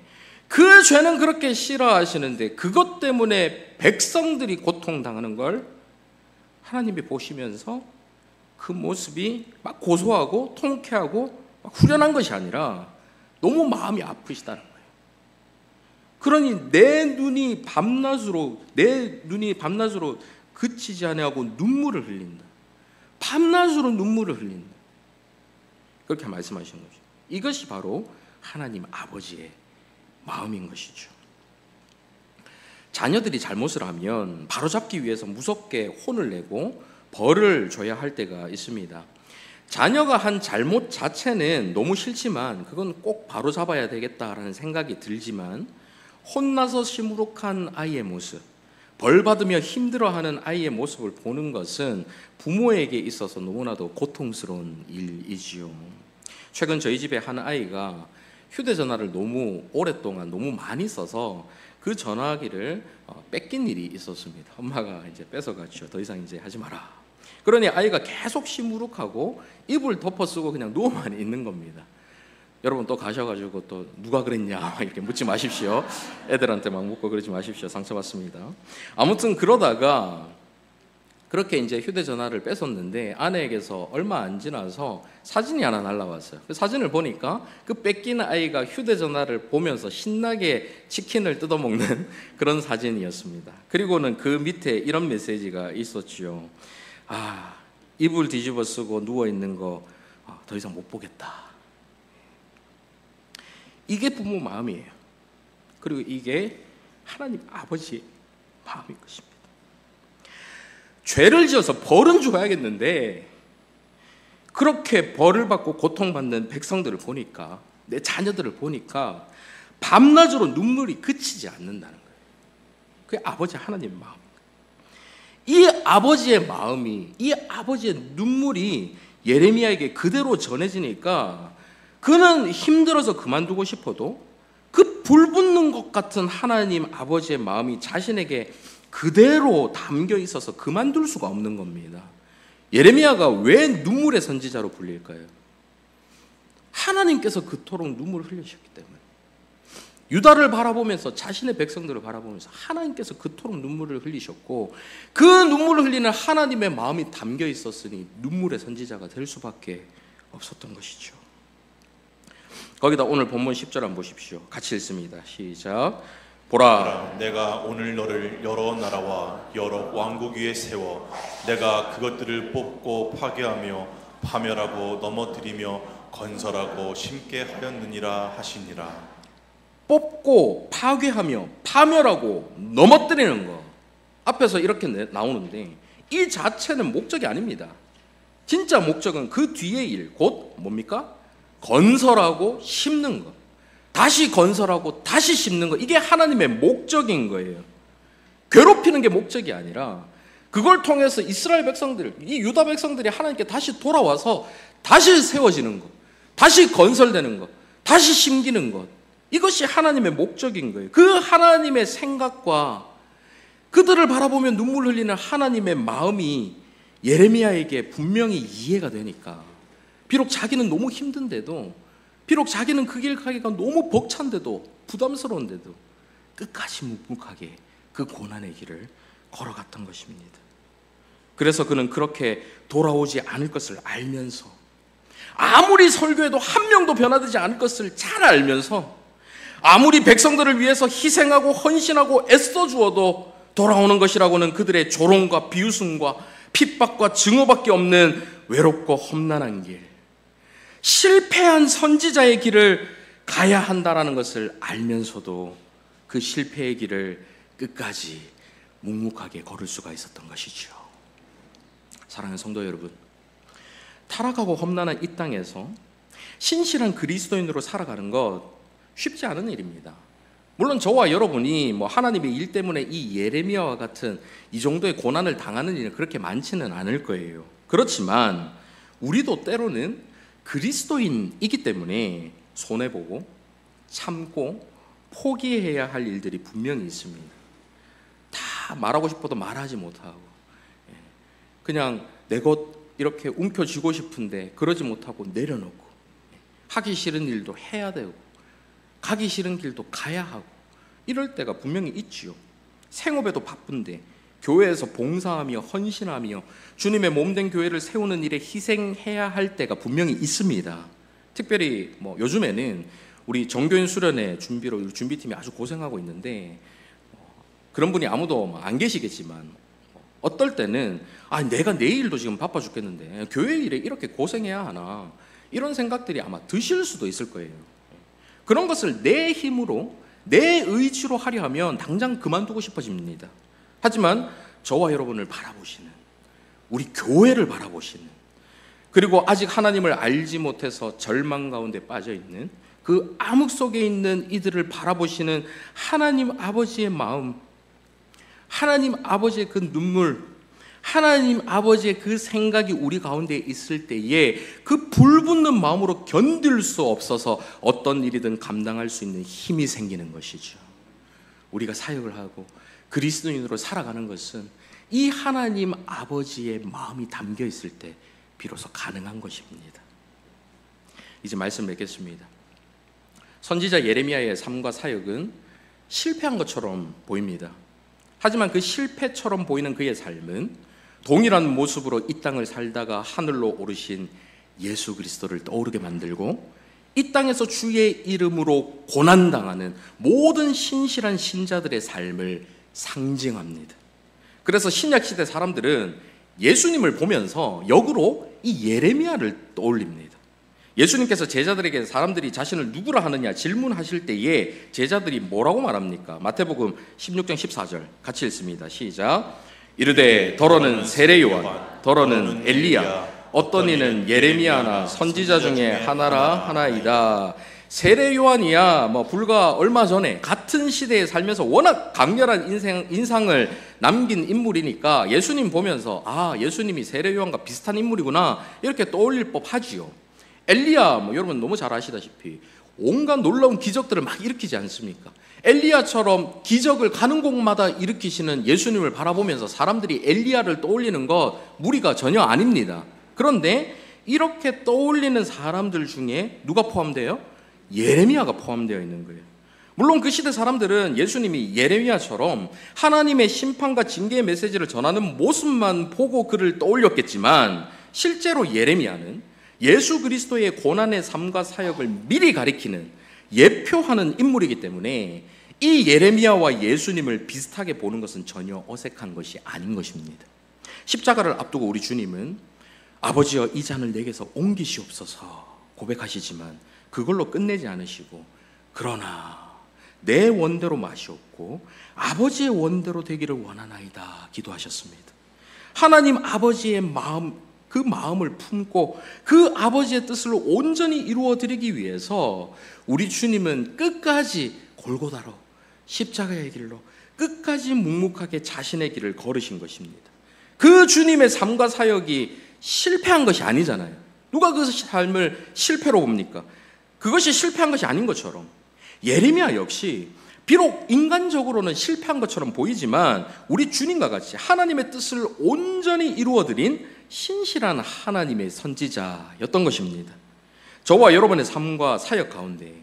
그 죄는 그렇게 싫어하시는데 그것 때문에 백성들이 고통당하는 걸 하나님이 보시면서 그 모습이 막 고소하고 통쾌하고 막 후련한 것이 아니라 너무 마음이 아프시다는 거예요. 그러니 내 눈이 밤낮으로 그치지 아니하고 눈물을 흘린다. 밤낮으로 눈물을 흘린다. 그렇게 말씀하신 거죠. 이것이 바로 하나님 아버지의 마음인 것이죠. 자녀들이 잘못을 하면 바로잡기 위해서 무섭게 혼을 내고 벌을 줘야 할 때가 있습니다. 자녀가 한 잘못 자체는 너무 싫지만 그건 꼭 바로잡아야 되겠다라는 생각이 들지만, 혼나서 시무룩한 아이의 모습, 벌 받으며 힘들어하는 아이의 모습을 보는 것은 부모에게 있어서 너무나도 고통스러운 일이지요. 최근 저희 집에 한 아이가 휴대전화를 너무 오랫동안 너무 많이 써서 그 전화기를 뺏긴 일이 있었습니다. 엄마가 이제 뺏어가지고 더 이상 이제 하지 마라. 그러니 아이가 계속 시무룩하고 이불 덮어 쓰고 그냥 누워만 있는 겁니다. 여러분 또 가셔가지고 또 누가 그랬냐 이렇게 묻지 마십시오. 애들한테 막 묻고 그러지 마십시오. 상처받습니다. 아무튼 그러다가 그렇게 이제 휴대전화를 뺏었는데 아내에게서 얼마 안 지나서 사진이 하나 날라왔어요. 그 사진을 보니까 그 뺏긴 아이가 휴대전화를 보면서 신나게 치킨을 뜯어먹는 그런 사진이었습니다. 그리고는 그 밑에 이런 메시지가 있었죠. 이불 뒤집어 쓰고 누워있는 거 더 이상 못 보겠다. 이게 부모 마음이에요. 그리고 이게 하나님 아버지의 마음인 것입니다. 죄를 지어서 벌은 줘야겠는데 그렇게 벌을 받고 고통받는 백성들을 보니까, 내 자녀들을 보니까 밤낮으로 눈물이 그치지 않는다는 거예요. 그게 아버지 하나님의 마음. 이 아버지의 마음이, 이 아버지의 눈물이 예레미야에게 그대로 전해지니까 그는 힘들어서 그만두고 싶어도 그 불붙는 것 같은 하나님 아버지의 마음이 자신에게 그대로 담겨 있어서 그만둘 수가 없는 겁니다. 예레미야가 왜 눈물의 선지자로 불릴까요? 하나님께서 그토록 눈물을 흘리셨기 때문에. 유다를 바라보면서, 자신의 백성들을 바라보면서 하나님께서 그토록 눈물을 흘리셨고, 그 눈물을 흘리는 하나님의 마음이 담겨 있었으니 눈물의 선지자가 될 수밖에 없었던 것이죠. 거기다 오늘 본문 10절 한번 보십시오. 같이 읽습니다. 시작. 보라, 내가 오늘 너를 여러 나라와 여러 왕국 위에 세워 내가 그것들을 뽑고 파괴하며 파멸하고 넘어뜨리며 건설하고 심게 하였느니라 하시니라. 뽑고 파괴하며 파멸하고 넘어뜨리는 거, 앞에서 이렇게 나오는데 이 자체는 목적이 아닙니다. 진짜 목적은 그 뒤의 일, 곧 뭡니까? 건설하고 심는 것, 다시 건설하고 다시 심는 것, 이게 하나님의 목적인 거예요. 괴롭히는 게 목적이 아니라 그걸 통해서 이스라엘 백성들, 이 유다 백성들이 하나님께 다시 돌아와서 다시 세워지는 것, 다시 건설되는 것, 다시 심기는 것, 이것이 하나님의 목적인 거예요. 그 하나님의 생각과 그들을 바라보며 눈물 흘리는 하나님의 마음이 예레미야에게 분명히 이해가 되니까, 비록 자기는 너무 힘든데도, 비록 자기는 그 길 가기가 너무 벅찬데도, 부담스러운데도 끝까지 묵묵하게 그 고난의 길을 걸어갔던 것입니다. 그래서 그는 그렇게 돌아오지 않을 것을 알면서, 아무리 설교해도 한 명도 변화되지 않을 것을 잘 알면서 아무리 백성들을 위해서 희생하고 헌신하고 애써 주어도 돌아오는 것이라고는 그들의 조롱과 비웃음과 핍박과 증오밖에 없는 외롭고 험난한 길, 실패한 선지자의 길을 가야 한다라는 것을 알면서도 그 실패의 길을 끝까지 묵묵하게 걸을 수가 있었던 것이죠. 사랑하는 성도 여러분, 타락하고 험난한 이 땅에서 신실한 그리스도인으로 살아가는 것 쉽지 않은 일입니다. 물론 저와 여러분이 하나님의 일 때문에 이 예레미야와 같은 이 정도의 고난을 당하는 일은 그렇게 많지는 않을 거예요. 그렇지만 우리도 때로는 그리스도인이기 때문에 손해보고 참고 포기해야 할 일들이 분명히 있습니다. 다 말하고 싶어도 말하지 못하고, 그냥 내 것 이렇게 움켜쥐고 싶은데 그러지 못하고 내려놓고, 하기 싫은 일도 해야 되고 가기 싫은 길도 가야 하고, 이럴 때가 분명히 있지요. 생업에도 바쁜데 교회에서 봉사하며 헌신하며 주님의 몸된 교회를 세우는 일에 희생해야 할 때가 분명히 있습니다. 특별히 요즘에는 우리 정교인 수련회 준비로 우리 준비팀이 아주 고생하고 있는데, 그런 분이 아무도 안 계시겠지만 어떨 때는 내가 내일도 지금 바빠 죽겠는데 교회 일에 이렇게 고생해야 하나, 이런 생각들이 아마 드실 수도 있을 거예요. 그런 것을 내 힘으로 내 의지로 하려 하면 당장 그만두고 싶어집니다. 하지만 저와 여러분을 바라보시는, 우리 교회를 바라보시는, 그리고 아직 하나님을 알지 못해서 절망 가운데 빠져있는 그 암흑 속에 있는 이들을 바라보시는 하나님 아버지의 마음, 하나님 아버지의 그 눈물, 하나님 아버지의 그 생각이 우리 가운데 있을 때에 그 불붙는 마음으로 견딜 수 없어서 어떤 일이든 감당할 수 있는 힘이 생기는 것이죠. 우리가 사역을 하고 그리스도인으로 살아가는 것은 이 하나님 아버지의 마음이 담겨 있을 때 비로소 가능한 것입니다. 이제 말씀 맺겠습니다. 선지자 예레미야의 삶과 사역은 실패한 것처럼 보입니다. 하지만 그 실패처럼 보이는 그의 삶은 동일한 모습으로 이 땅을 살다가 하늘로 오르신 예수 그리스도를 떠오르게 만들고, 이 땅에서 주의 이름으로 고난당하는 모든 신실한 신자들의 삶을 상징합니다. 그래서 신약시대 사람들은 예수님을 보면서 역으로 이 예레미야를 떠올립니다. 예수님께서 제자들에게 사람들이 자신을 누구라 하느냐 질문하실 때에 제자들이 뭐라고 말합니까? 마태복음 16장 14절 같이 읽습니다. 시작. 이르되 더러는 세례 요한, 더러는 엘리야, 어떤 이는 예레미야나 선지자 중에 하나라 하나이다. 세례 요한이야 불과 얼마 전에 같은 시대에 살면서 워낙 강렬한 인상을 남긴 인물이니까 예수님 보면서 예수님이 세례 요한과 비슷한 인물이구나 이렇게 떠올릴 법하지요. 엘리야 여러분 너무 잘 아시다시피 온갖 놀라운 기적들을 막 일으키지 않습니까? 엘리야처럼 기적을 가는 곳마다 일으키시는 예수님을 바라보면서 사람들이 엘리야를 떠올리는 것 무리가 전혀 아닙니다. 그런데 이렇게 떠올리는 사람들 중에 누가 포함돼요? 예레미야가 포함되어 있는 거예요. 물론 그 시대 사람들은 예수님이 예레미야처럼 하나님의 심판과 징계의 메시지를 전하는 모습만 보고 그를 떠올렸겠지만, 실제로 예레미야는 예수 그리스도의 고난의 삶과 사역을 미리 가리키는, 예표하는 인물이기 때문에 이 예레미야와 예수님을 비슷하게 보는 것은 전혀 어색한 것이 아닌 것입니다. 십자가를 앞두고 우리 주님은 아버지여 이 잔을 내게서 옮기시옵소서 고백하시지만 그걸로 끝내지 않으시고, 그러나 내 원대로 마시옵고 아버지의 원대로 되기를 원하나이다 기도하셨습니다. 하나님 아버지의 마음, 그 마음을 품고 그 아버지의 뜻을 온전히 이루어드리기 위해서 우리 주님은 끝까지 골고다로 십자가의 길로 끝까지 묵묵하게 자신의 길을 걸으신 것입니다. 그 주님의 삶과 사역이 실패한 것이 아니잖아요. 누가 그 삶을 실패로 봅니까? 그것이 실패한 것이 아닌 것처럼 예레미야 역시 비록 인간적으로는 실패한 것처럼 보이지만 우리 주님과 같이 하나님의 뜻을 온전히 이루어드린 신실한 하나님의 선지자였던 것입니다. 저와 여러분의 삶과 사역 가운데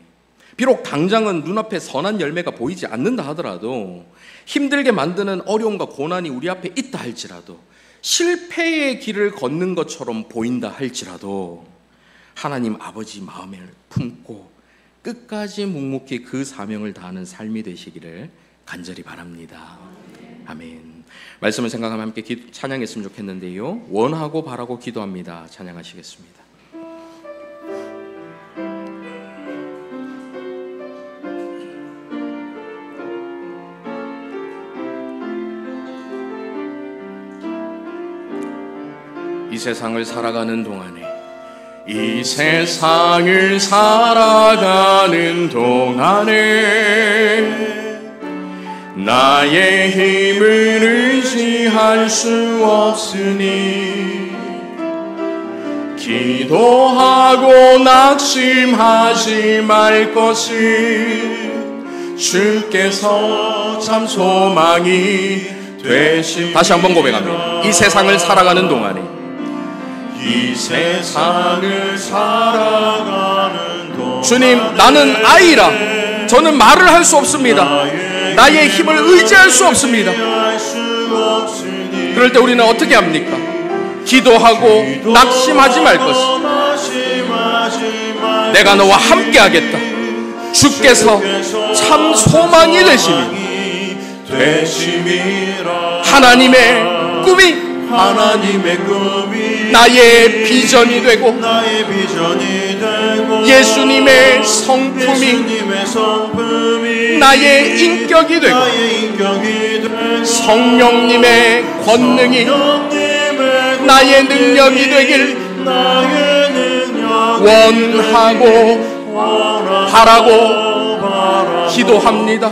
비록 당장은 눈앞에 선한 열매가 보이지 않는다 하더라도, 힘들게 만드는 어려움과 고난이 우리 앞에 있다 할지라도, 실패의 길을 걷는 것처럼 보인다 할지라도 하나님 아버지 마음을 품고 끝까지 묵묵히 그 사명을 다하는 삶이 되시기를 간절히 바랍니다. 아멘. 말씀을 생각하면 함께 찬양했으면 좋겠는데요. 원하고 바라고 기도합니다. 찬양하시겠습니다. 이 세상을 살아가는 동안에 이 세상을 살아가는 동안에 나의 힘을 의지할 수 없으니 기도하고 낙심하지 말 것을 주께서 참 소망이 되시. 다시 한번 고백합니다. 이 세상을 살아가는 동안에 이 세상을 살아가는 동안에 주님, 나는 아이라 저는 말을 할 수 없습니다. 나의 힘을 의지할 수 없습니다. 그럴 때 우리는 어떻게 합니까? 기도하고 낙심하지 말 것을. 내가 너와 함께 하겠다. 주께서 참 소망이 되시니 하나님의 꿈이 나의 비전이 되고 예수님의 성품이 나의 인격이 되고 성령님의 권능이 나의 능력이 되길 원하고 바라고 기도합니다.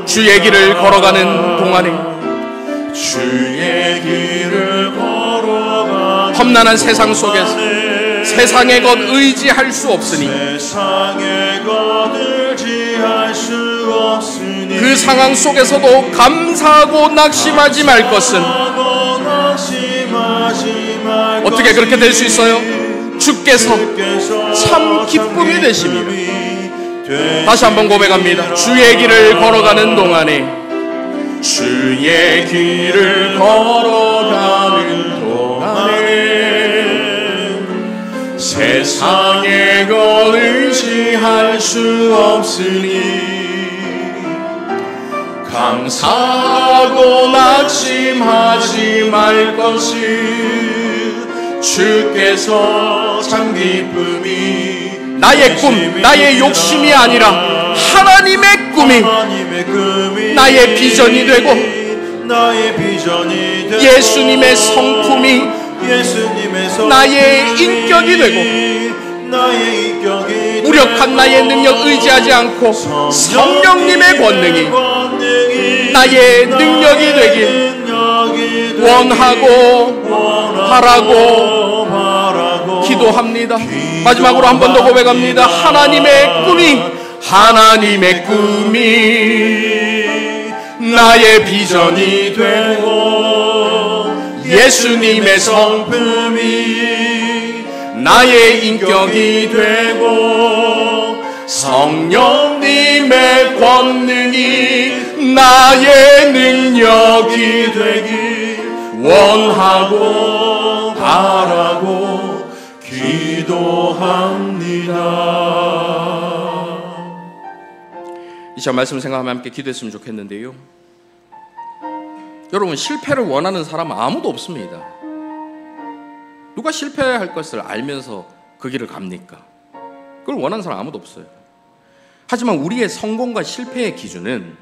주의 길을 걸어가는 동안에 주의 길을 걸어가는 험난한 세상 속에서 세상의 것 의지할 수 없으니 그 상황 속에서도 감사하고 낙심하지 말 것은 어떻게 그렇게 될 수 있어요? 주께서 참 기쁨이 되십니다. 다시 한번 고백합니다. 주의 길을 걸어가는 동안에 주의 길을 걸어가는 동안에 세상의 것 의지할 수 없으니 감사하고 낙심하지 말 것을 주께서 참 기쁨이 나의 꿈, 나의 욕심이 아니라 하나님의 꿈이 나의 비전이 되고 예수님의 성품이 나의 인격이 되고 무력한 나의 능력 의지하지 않고 성령님의 권능이 나의 능력이 되길 원하고 바라고 기도합니다. 마지막으로 한 번 더 고백합니다. 하나님의 꿈이 나의 비전이 되고 예수님의 성품이 나의 인격이 되고 성령님의 권능이 나의 능력이 되길 원하고 바라고 기도합니다. 이 시간 말씀 생각하면 함께 기도했으면 좋겠는데요. 여러분, 실패를 원하는 사람은 아무도 없습니다. 누가 실패할 것을 알면서 그 길을 갑니까? 그걸 원하는 사람 아무도 없어요. 하지만 우리의 성공과 실패의 기준은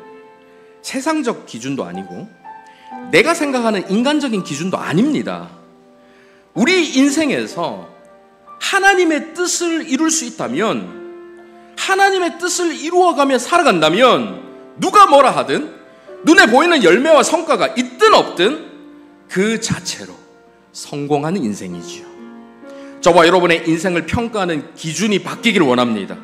세상적 기준도 아니고 내가 생각하는 인간적인 기준도 아닙니다. 우리 인생에서 하나님의 뜻을 이룰 수 있다면, 하나님의 뜻을 이루어가며 살아간다면 누가 뭐라 하든 눈에 보이는 열매와 성과가 있든 없든 그 자체로 성공하는 인생이지요. 저와 여러분의 인생을 평가하는 기준이 바뀌기를 원합니다.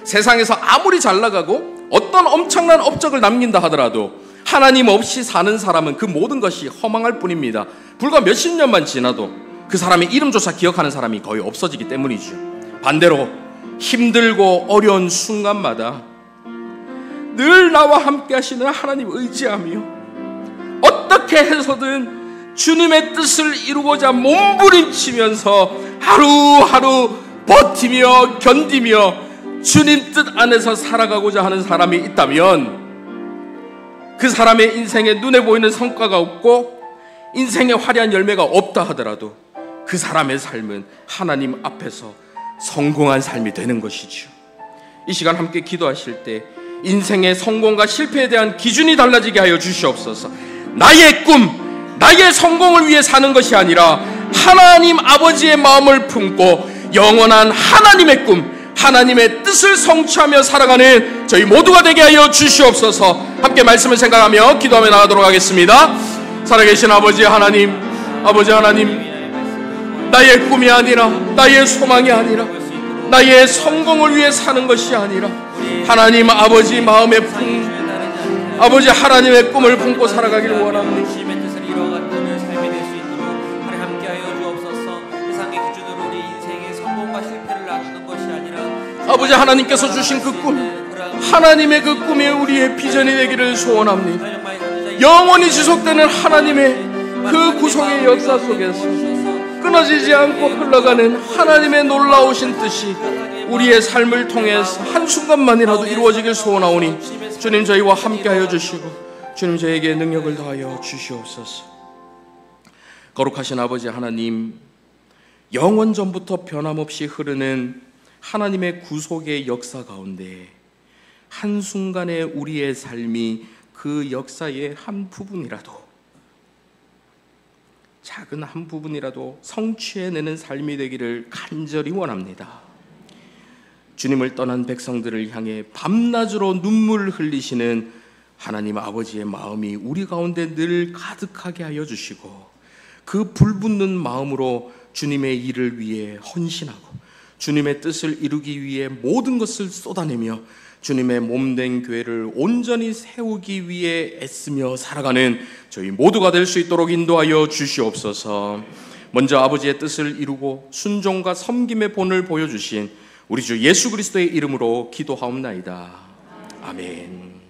세상에서 아무리 잘 나가고 어떤 엄청난 업적을 남긴다 하더라도 하나님 없이 사는 사람은 그 모든 것이 허망할 뿐입니다. 불과 몇십 년만 지나도 그 사람의 이름조차 기억하는 사람이 거의 없어지기 때문이죠. 반대로 힘들고 어려운 순간마다 늘 나와 함께 하시는 하나님 의지하며 어떻게 해서든 주님의 뜻을 이루고자 몸부림치면서 하루하루 버티며 견디며 주님 뜻 안에서 살아가고자 하는 사람이 있다면 그 사람의 인생에 눈에 보이는 성과가 없고 인생의 화려한 열매가 없다 하더라도 그 사람의 삶은 하나님 앞에서 성공한 삶이 되는 것이죠. 이 시간 함께 기도하실 때 인생의 성공과 실패에 대한 기준이 달라지게 하여 주시옵소서. 나의 꿈, 나의 성공을 위해 사는 것이 아니라 하나님 아버지의 마음을 품고 영원한 하나님의 꿈, 하나님의 뜻을 성취하며 살아가는 저희 모두가 되게 하여 주시옵소서. 함께 말씀을 생각하며 기도하며 나가도록 하겠습니다. 살아계신 아버지 하나님, 아버지 하나님, 나의 꿈이 아니라, 나의 소망이 아니라, 나의 성공을 위해 사는 것이 아니라 하나님 아버지 마음의 아버지 하나님의 꿈을 품고 살아가기를 원합니다. 아버지 하나님께서 주신 그 꿈, 하나님의 그 꿈이 우리의 비전이 되기를 소원합니다. 영원히 지속되는 하나님의 그 구속의 역사 속에서 끊어지지 않고 흘러가는 하나님의 놀라우신 뜻이 우리의 삶을 통해서 한순간만이라도 이루어지길 소원하오니 주님 저희와 함께하여 주시고 주님 저에게 능력을 더하여 주시옵소서. 거룩하신 아버지 하나님, 영원 전부터 변함없이 흐르는 하나님의 구속의 역사 가운데 한순간에 우리의 삶이 그 역사의 한 부분이라도, 작은 한 부분이라도 성취해내는 삶이 되기를 간절히 원합니다. 주님을 떠난 백성들을 향해 밤낮으로 눈물을 흘리시는 하나님 아버지의 마음이 우리 가운데 늘 가득하게 하여 주시고 그 불붙는 마음으로 주님의 일을 위해 헌신하고 주님의 뜻을 이루기 위해 모든 것을 쏟아내며 주님의 몸된 교회를 온전히 세우기 위해 애쓰며 살아가는 저희 모두가 될 수 있도록 인도하여 주시옵소서. 먼저 아버지의 뜻을 이루고 순종과 섬김의 본을 보여주신 우리 주 예수 그리스도의 이름으로 기도하옵나이다. 아멘.